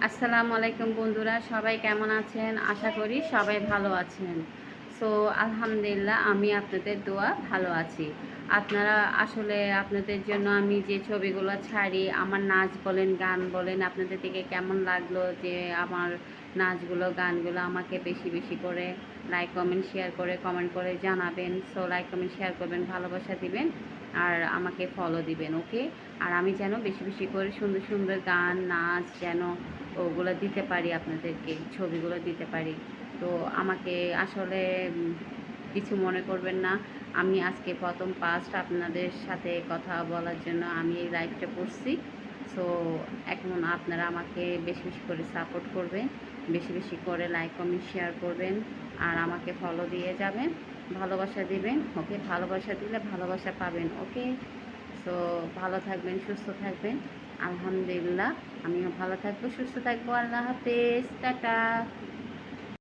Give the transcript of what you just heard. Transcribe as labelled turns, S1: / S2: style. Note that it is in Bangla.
S1: আসসালামু আলাইকুম বন্ধুরা, সবাই কেমন আছেন? আশা করি সবাই ভালো আছেন। সো আলহামদুলিল্লাহ আমি আপনাদের দোয়া ভালো আছি। আপনারা আসলে আপনাদের জন্য আমি যে ছবিগুলো ছাড়ি, আমার নাচ বলেন, গান বলেন, আপনাদের থেকে কেমন লাগলো যে আমার নাচগুলো, গানগুলো আমাকে বেশি বেশি করে লাইক, কমেন্ট, শেয়ার করে কমেন্ট করে জানাবেন। সো লাইক, কমেন্ট, শেয়ার করবেন, ভালোবাসা দিবেন আর আমাকে ফলো দিবেন, ওকে? আর আমি যেন বেশি বেশি করে সুন্দর সুন্দর গান, নাচ যেন ওগুলো দিতে পারি, আপনাদেরকে ছবিগুলো দিতে পারি। তো আমাকে আসলে কিছু মনে করবেন না। আমি আজকে প্রথম ফার্স্ট আপনাদের সাথে কথা বলার জন্য আমি এই লাইভটা করছি। সো এখন আপনারা আমাকে বেশি বেশি করে সাপোর্ট করবেন, বেশি বেশি করে লাইক, কমেন্ট, শেয়ার করবেন আর আমাকে ফলো দিয়ে যাবেন, ভালোবাসা দিবেন, ওকে? ভালোবাসা দিলে ভালোবাসা পাবেন, ওকে? সো ভালো থাকবেন, সুস্থ থাকবেন। আলহামদুলিল্লাহ আমিও ভালো থাকবো, সুস্থ থাকবো। আল্লাহ হাফেজ, টাটা।